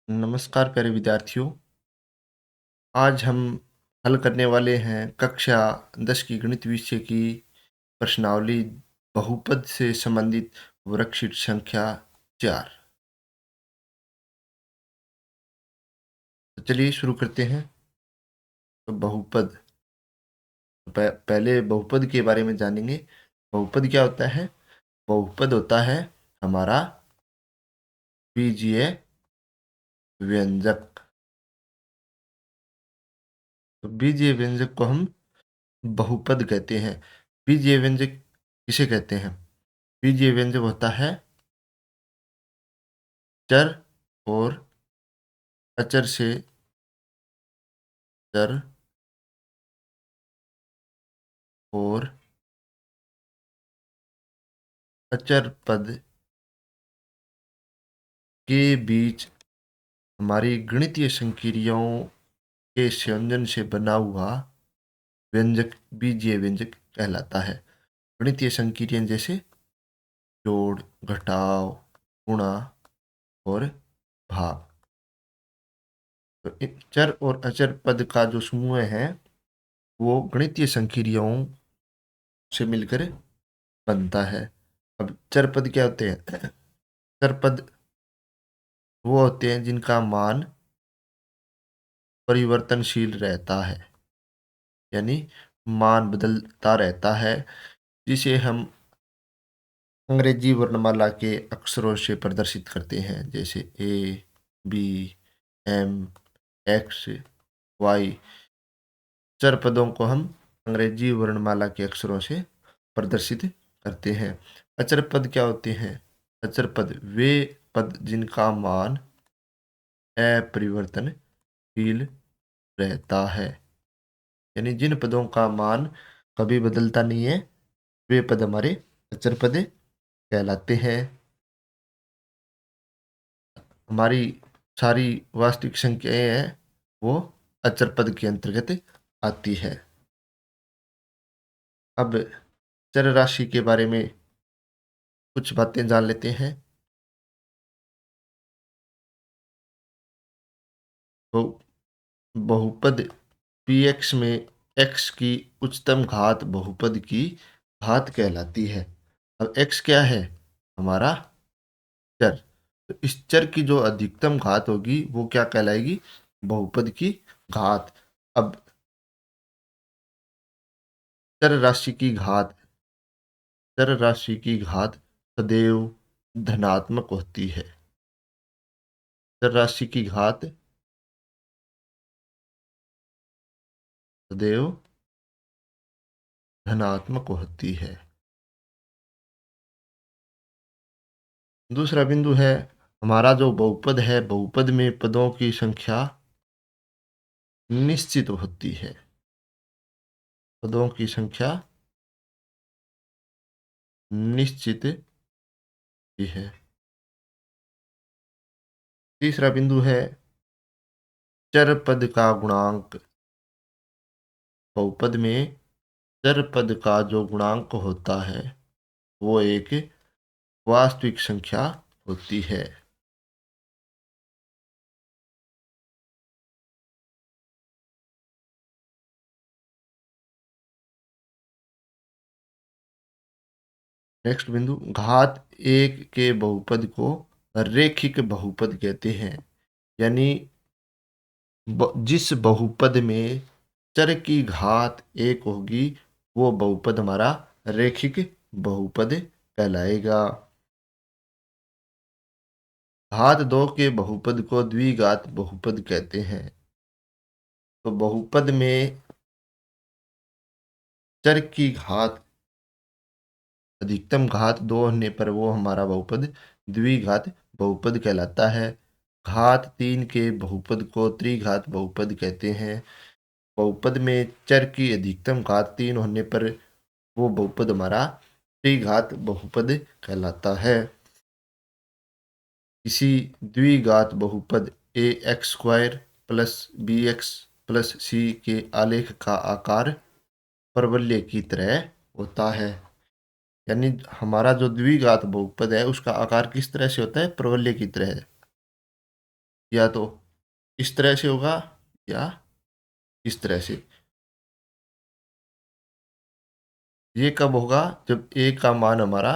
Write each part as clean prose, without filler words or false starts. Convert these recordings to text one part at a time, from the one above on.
नमस्कार प्यारे विद्यार्थियों। आज हम हल करने वाले हैं कक्षा 10 की गणित विषय की प्रश्नावली बहुपद से संबंधित वर्कशीट संख्या 4। तो चलिए शुरू करते हैं। तो बहुपद पहले बहुपद के बारे में जानेंगे। बहुपद क्या होता है? बहुपद होता है हमारा बीजीय व्यंजक। तो बीजीय व्यंजक को हम बहुपद कहते हैं। बीजीय व्यंजक किसे कहते हैं? बीजीय व्यंजक होता है चर और अचर से चर और अचर पद के बीच हमारी गणितीय संक्रियाओं के संयोजन से बना हुआ व्यंजक बीजीय व्यंजक कहलाता है। गणितीय संक्रियाएं जैसे जोड़, घटाव, गुणा और भाग। तो इन चर और अचर पद का जो समूह है वो गणितीय संक्रियाओं से मिलकर बनता है। अब चर पद क्या होते हैं? चर पद वो होते हैं जिनका मान परिवर्तनशील रहता है, यानी मान बदलता रहता है, जिसे हम अंग्रेजी वर्णमाला के अक्षरों से प्रदर्शित करते हैं, जैसे ए, बी, एम, एक्स, वाई। चर पदों को हम अंग्रेजी वर्णमाला के अक्षरों से प्रदर्शित करते हैं। अचर पद क्या होते हैं? अचर पद वे पद जिनका मान अपरिवर्तनशील रहता है, यानी जिन पदों का मान कभी बदलता नहीं है, वे पद हमारे अचर पद कहलाते हैं। हमारी सारी वास्तविक संख्याएं हैं वो अचर पद के अंतर्गत आती है। अब चर राशि के बारे में कुछ बातें जान लेते हैं। तो बहुपद px में x की उच्चतम घात बहुपद की घात कहलाती है। अब x क्या है? हमारा चर। तो इस चर की जो अधिकतम घात होगी वो क्या कहलाएगी? बहुपद की घात। अब चर राशि की घात चर राशि की घात सदैव धनात्मक होती है। चर राशि की घात सदैव धनात्मक होती है। दूसरा बिंदु है, हमारा जो बहुपद है, बहुपद में पदों की संख्या निश्चित होती है। पदों की संख्या निश्चित ही है। तीसरा बिंदु है, चर पद का गुणांक। बहुपद में चर पद का जो गुणांक होता है वो एक वास्तविक संख्या होती है। नेक्स्ट बिंदु, घात एक के बहुपद को रैखिक बहुपद कहते हैं, यानी जिस बहुपद में चर की घात एक होगी वो बहुपद हमारा रैखिक बहुपद कहलाएगा। घात दो के बहुपद को द्विघात बहुपद कहते हैं। तो बहुपद में चर की घात अधिकतम घात दो होने पर वो हमारा बहुपद द्विघात बहुपद कहलाता है। घात तीन के बहुपद को त्रिघात बहुपद कहते हैं। बहुपद में चर की अधिकतम घात तीन होने पर वो बहुपद हमारा त्रिघात बहुपद कहलाता है। इसी द्विघात बहुपद A X square plus B X plus C के आलेख का आकार परवलय की तरह होता है, यानी हमारा जो द्विघात बहुपद है उसका आकार किस तरह से होता है? परवलय की तरह। या तो इस तरह से होगा या इस तरह से। ये कब होगा? जब ए का मान हमारा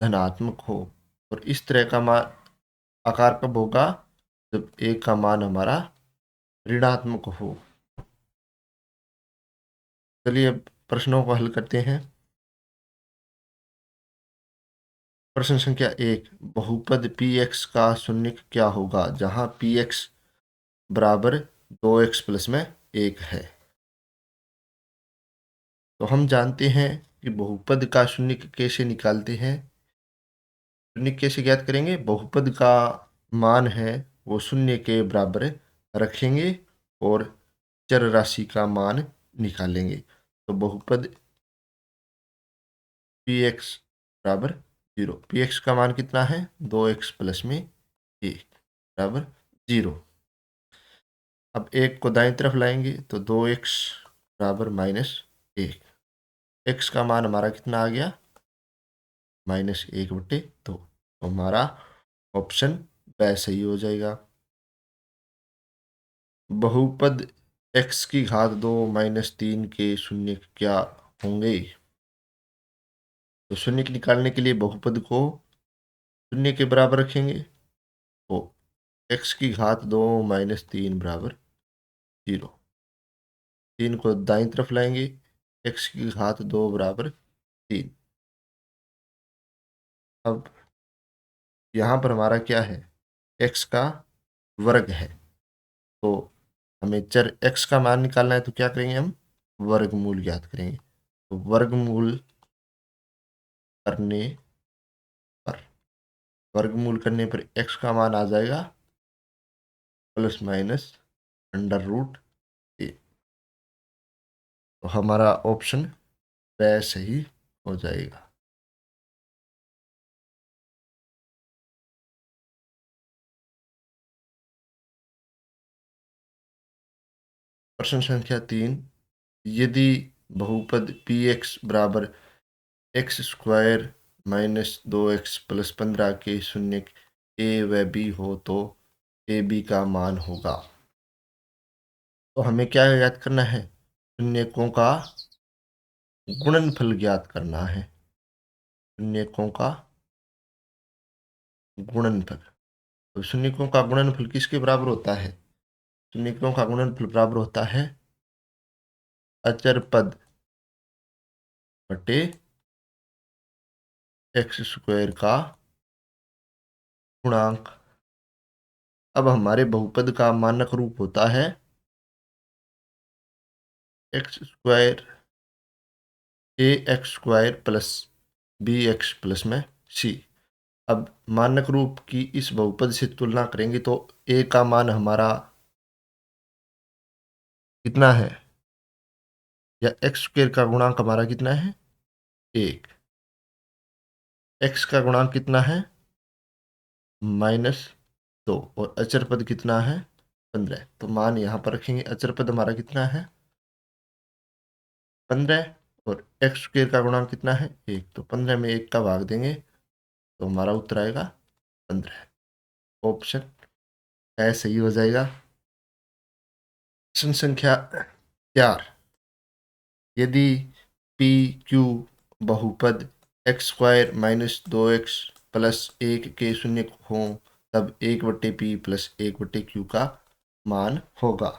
धनात्मक हो। और इस तरह का मान आकार कब होगा? जब ए का मान हमारा ऋणात्मक हो। चलिए अब प्रश्नों को हल करते हैं। प्रश्न संख्या 1, बहुपद पी एक्स का शून्यक क्या होगा जहां पी एक्स बराबर 2x प्लस में 1 है। तो हम जानते हैं कि बहुपद का शून्यक कैसे निकालते हैं। शून्य कैसे ज्ञात करेंगे? बहुपद का मान है वो शून्य के बराबर रखेंगे और चर राशि का मान निकालेंगे। तो बहुपद पी एक्स बराबर 0। पी एक्स का मान कितना है? 2x प्लस में 1 बराबर 0। अब एक को दाईं तरफ लाएंगे तो 2x बराबर -1। x का मान हमारा कितना आ गया? -1/2। तो हमारा ऑप्शन ब सही हो जाएगा। बहुपद x की घात 2 -3 के शून्य क्या होंगे? तो शून्य निकालने के लिए बहुपद को शून्य के बराबर रखेंगे। तो x की घात 2 -3 बराबर 0। 3 को दाईं तरफ लाएंगे, x की घात 2 बराबर 3। अब यहाँ पर हमारा क्या है? x का वर्ग है। तो हमें चर x का मान निकालना है तो क्या करेंगे? हम वर्गमूल ज्ञात करेंगे। तो वर्गमूल करने पर x का मान आ जाएगा ±√a। तो हमारा ऑप्शन ब सही हो जाएगा। प्रश्न संख्या 3, यदि बहुपद पी एक्स बराबर x² -2x प्लस 15 के शून्य a व b हो तो ए बी का मान होगा। तो हमें क्या याद करना है? शून्यकों का गुणनफल ज्ञात करना है। शून्यकों का गुणनफल। तो शून्यकों का गुणनफल किसके बराबर होता है? शून्यकों का गुणनफल बराबर होता है अचर पद बटे x² का गुणांक। अब हमारे बहुपद का मानक रूप होता है x² ax² plus bx plus में c। अब मानक रूप की इस बहुपद से तुलना करेंगे तो a का मान हमारा कितना है? या x² का गुणांक हमारा कितना है? 1। x का गुणांक कितना है? -2। और अचर पद कितना है? 15। तो मान यहाँ पर रखेंगे। अचर पद हमारा कितना है? 15। और x² का गुणांक कितना है? 1। तो 15 में 1 का भाग देंगे तो हमारा उत्तर आएगा 15। ऑप्शन ए सही हो जाएगा। प्रश्न संख्या 4, यदि पी क्यू बहुपद x² -2x प्लस 1 के शून्य हों तब 1/p प्लस 1/q का मान होगा।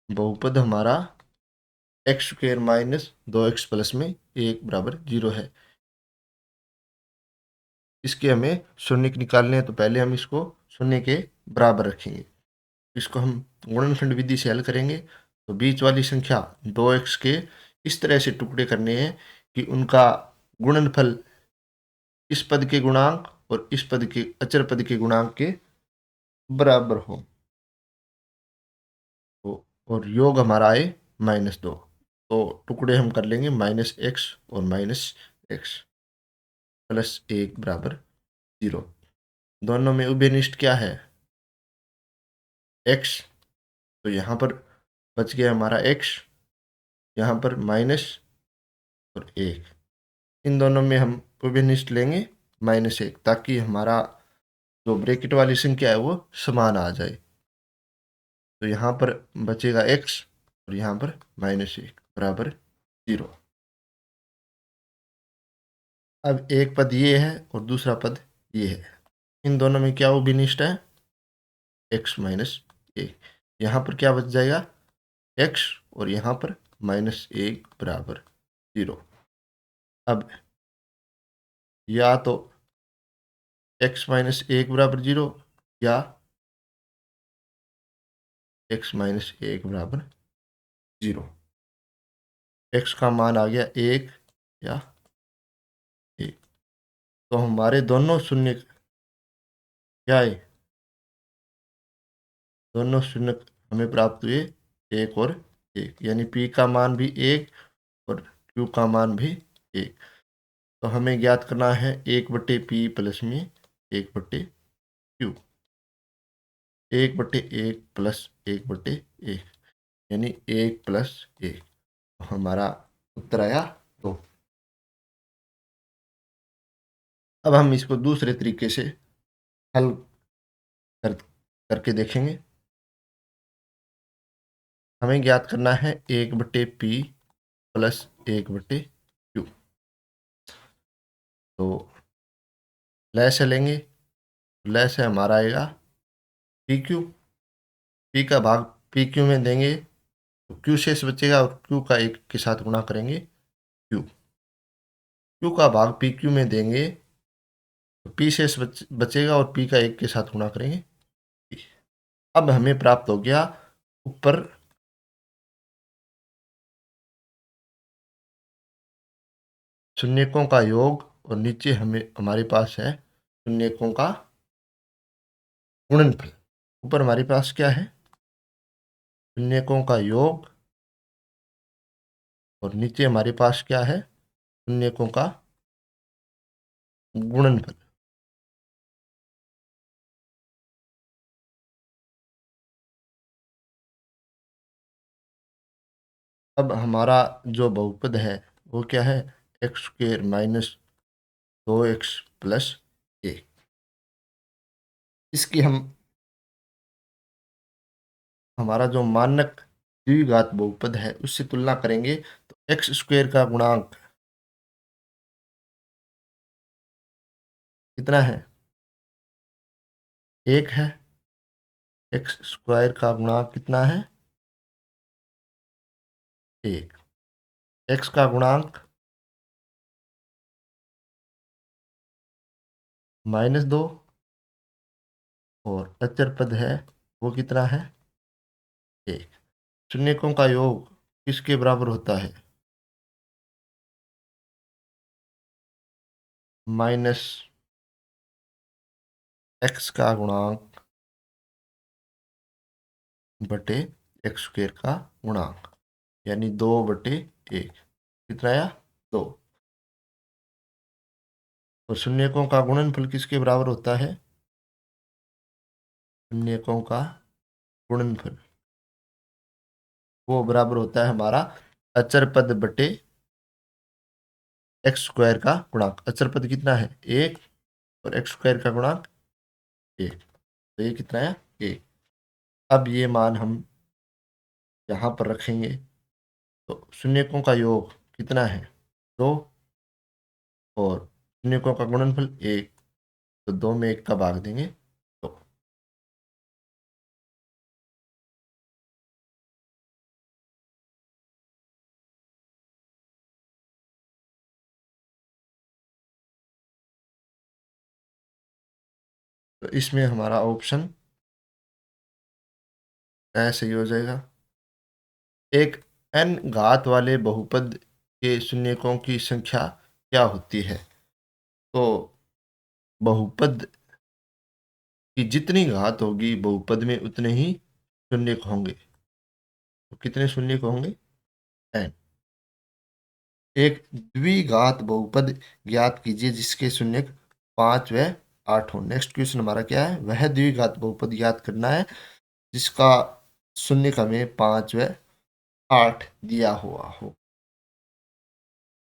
बहुपद हमारा x² -2x प्लस में 1 बराबर 0 है। इसके हमें शून्य निकालने हैं तो पहले हम इसको शून्य के बराबर रखेंगे। इसको हम गुणनखंड विधि से हल करेंगे तो बीच वाली संख्या 2x के इस तरह से टुकड़े करने हैं कि उनका गुणनफल इस पद के गुणांक और इस पद के अचर पद के गुणांक के बराबर हो। और योग हमारा आए -2। तो टुकड़े हम कर लेंगे -x और -x प्लस 1 बराबर 0। दोनों में उभयनिष्ठ क्या है? एक्स, तो यहाँ पर बच गया हमारा एक्स, यहाँ पर माइनस और एक, इन दोनों में हम प्रोबेनिस्ट लेंगे -1, ताकि हमारा जो ब्रैकेट वाली संख्या है वो समान आ जाए। तो यहाँ पर बचेगा एक्स और यहाँ पर -1 बराबर 0। अब एक पद ये है और दूसरा पद ये है, इन दोनों में क्या उबिनिष्ट है, x-1। यहाँ पर क्या बच जाएगा, x, और यहाँ पर -1 बराबर 0। अब या तो x-1 बराबर 0 या x-1 बराबर 0। x का मान आ गया 1 या 1, तो हमारे दोनों शून्य क्या है, दोनों शून्य हमें प्राप्त हुए 1 और 1, यानी p का मान भी 1 और q का मान भी 1। तो हमें ज्ञात करना है 1/p प्लस में 1/q, 1/1 प्लस 1/1, यानी 1 प्लस 1। हमारा उत्तर आया 2। अब हम इसको दूसरे तरीके से हल करके देखेंगे। हमें ज्ञात करना है 1/p प्लस 1/q। तो लय से लेंगे, लय से हमारा आएगा PQ, P का भाग PQ में देंगे तो Q शेष बचेगा, और Q का 1 के साथ गुणा करेंगे Q, Q का भाग PQ में देंगे तो P शेष बचेगा, और P का 1 के साथ गुणा करेंगे P। अब हमें प्राप्त हो गया ऊपर शून्यकों का योग, और नीचे हमारे पास है शून्यकों का गुणनफल। ऊपर हमारे पास क्या है, शून्यकों का योग, और नीचे हमारे पास क्या है, शून्यकों का गुणनफल। अब हमारा जो बहुपद है वो क्या है, x² माइनस 2x प्लस 1। इसकी हमारा जो मानक द्विघात बहुपद है उससे तुलना करेंगे, तो x² का गुणांक कितना है, 1 है। x² का गुणांक कितना है, 1। x का गुणांक -2, और अचर पद है वो कितना है, 1। शून्यकों का योग किसके बराबर होता है, -x का गुणांक बटे x² का गुणांक, यानी 2/1। कितना आया, 2। और शून्यकों का गुणनफल किसके बराबर होता है, शून्यकों का गुणनफल वो बराबर होता है हमारा अचर पद बटे x² का गुणांक। अचर पद कितना है, 1, और x² का गुणांक 1, तो ये कितना है, 1। अब ये मान हम यहाँ पर रखेंगे, तो शून्यकों का योग कितना है, 2, और शून्यकों का गुणनफल 1, तो 2 में 1 का भाग देंगे तो। तो इसमें हमारा ऑप्शन ऐसे ही हो जाएगा। एक n घात वाले बहुपद के शून्यकों की संख्या क्या होती है, तो बहुपद की जितनी घात होगी बहुपद में उतने ही शून्यक होंगे। तो कितने शून्यक होंगे, n। एक द्विघात बहुपद ज्ञात कीजिए जिसके शून्यक 5 व 8 हो। नेक्स्ट क्वेश्चन हमारा क्या है, वह द्विघात बहुपद ज्ञात करना है जिसका शून्य का में 5 व 8 दिया हुआ हो।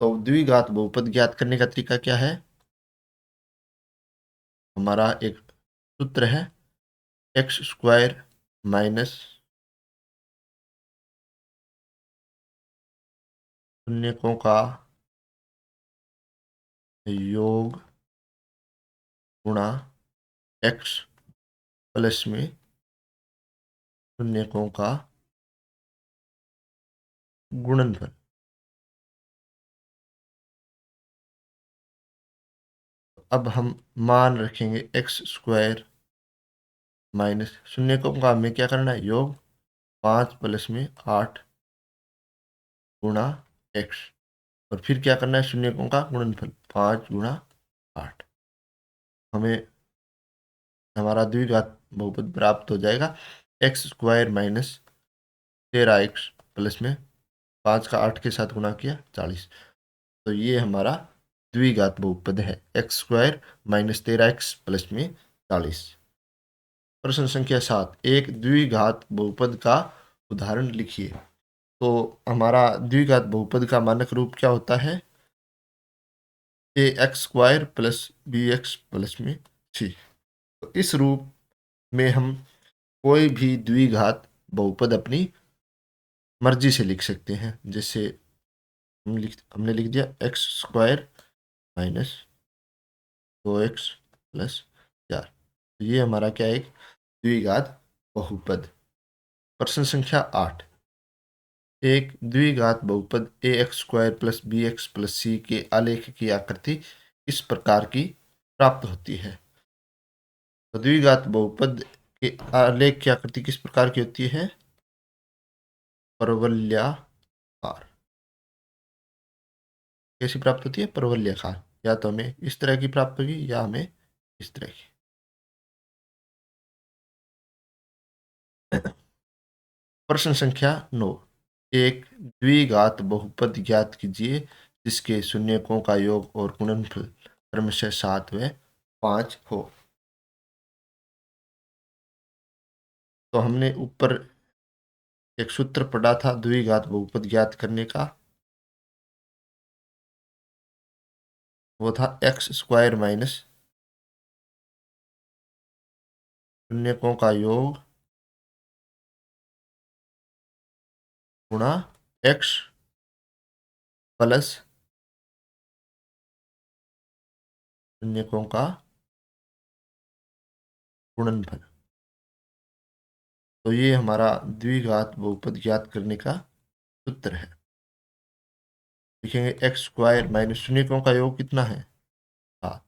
तो द्विघात बहुपद ज्ञात करने का तरीका क्या है? हमारा एक सूत्र है एक्स स्क्वायर माइनस शून्यकों का योग गुणा एक्स प्लस में शून्यकों का गुणनफल। अब हम मान रखेंगे एक्स स्क्वायर माइनस शून्यकों का हमें क्या करना है? योग 5 प्लस में 8 गुणा एक्स, और फिर क्या करना है? शून्यकों का गुणनफल 5 गुणा 8। हमें हमारा द्विघात बहुपद प्राप्त हो जाएगा x square minus 13x plus में 5 का 8 के साथ गुणा किया 40। तो ये हमारा द्विघात बहुपद है x square minus 13x plus में 40। प्रश्न संख्या 7, एक द्विघात बहुपद का उदाहरण लिखिए। तो हमारा द्विघात बहुपद का मानक रूप क्या होता है? A X square plus B X plus में सी। तो इस रूप में हम कोई भी द्विघात बहुपद अपनी मर्जी से लिख सकते हैं। जैसे हमने लिख दिया x square minus 2x plus 4। तो ये हमारा क्या है? एक द्विघात बहुपद। प्रश्न संख्या 8, एक द्विघात बहुपद A X square plus B X plus C के आलेख की आकृति इस प्रकार की प्राप्त होती है। तो द्विघात बहुपद के आलेख की आकृति किस प्रकार की होती है? परवलयाकार। कैसी प्राप्त होती है? परवलयाकार। या तो हमें इस तरह की प्राप्त होगी या हमें इस तरह की। प्रश्न संख्या 9, एक द्विघात बहुपद ज्ञात कीजिए जिसके शून्यकों का योग और गुणनफल क्रमशः 7 व 5 हो। तो हमने ऊपर एक सूत्र पढ़ा था द्विघात बहुपद ज्ञात करने का, वो था एक्स स्क्वायर माइनस शून्यकों का योग गुणा एक्स प्लस शून्यकों का गुणनफल। तो ये हमारा द्विघात बहुपद ज्ञात करने का सूत्र है। लिखेंगे एक्स स्क्वायर माइनस शून्यकों का योग कितना है? 7।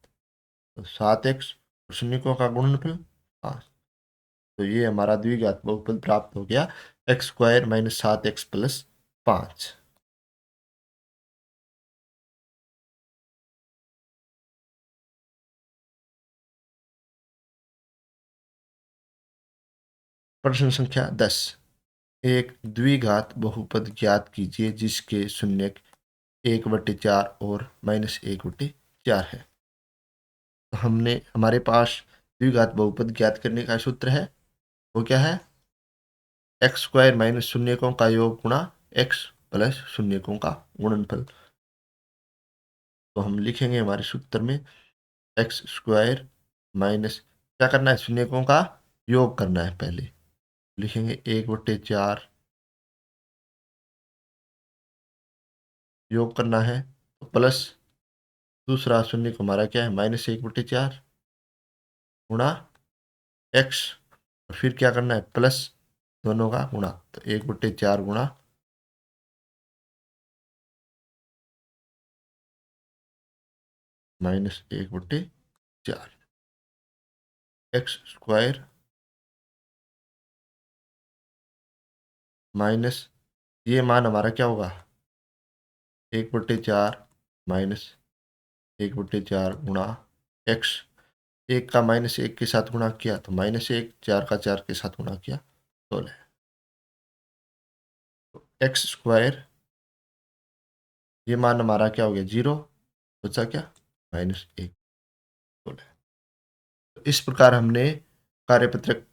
तो 7x और शून्यकों का गुणनफल 5। तो ये हमारा द्विघात बहुपद प्राप्त हो गया x square minus 7x plus 5। प्रश्न संख्या 10, एक द्विघात बहुपद ज्ञात कीजिए जिसके शून्यक 1/4 और -1/4 है। तो हमने हमारे पास द्विघात बहुपद ज्ञात करने का सूत्र है, वो क्या है? एक्स स्क्वायर माइनस शून्यकों का योग गुणा एक्स प्लस शून्यकों का गुणनफल। तो हम लिखेंगे हमारे सूत्र में एक्स स्क्वायर माइनस, क्या करना है? शून्यकों का योग करना है पहले। लिखेंगे 1/4 योग करना है, तो प्लस दूसरा शून्य को हमारा क्या है? -1/4 गुणा एक्स, और फिर क्या करना है? प्लस दोनों का गुणा। तो 1/4 गुणा -1/4 एक्स स्क्वायर माइनस, ये मान हमारा क्या होगा? 1/4 माइनस 1/4 गुणा एक्स, एक का -1 के साथ गुणा किया तो -1, 4 का 4 के साथ गुणा किया 16। एक्स स्क्वायर, ये मान हमारा क्या हो गया? 0। बचा क्या? -1। 16। तो इस प्रकार हमने कार्यपत्रक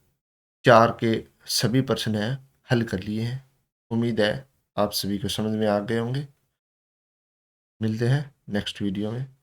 4 के सभी प्रश्न हैं हल कर लिए हैं। उम्मीद है आप सभी को समझ में आ गए होंगे। मिलते हैं नेक्स्ट वीडियो में।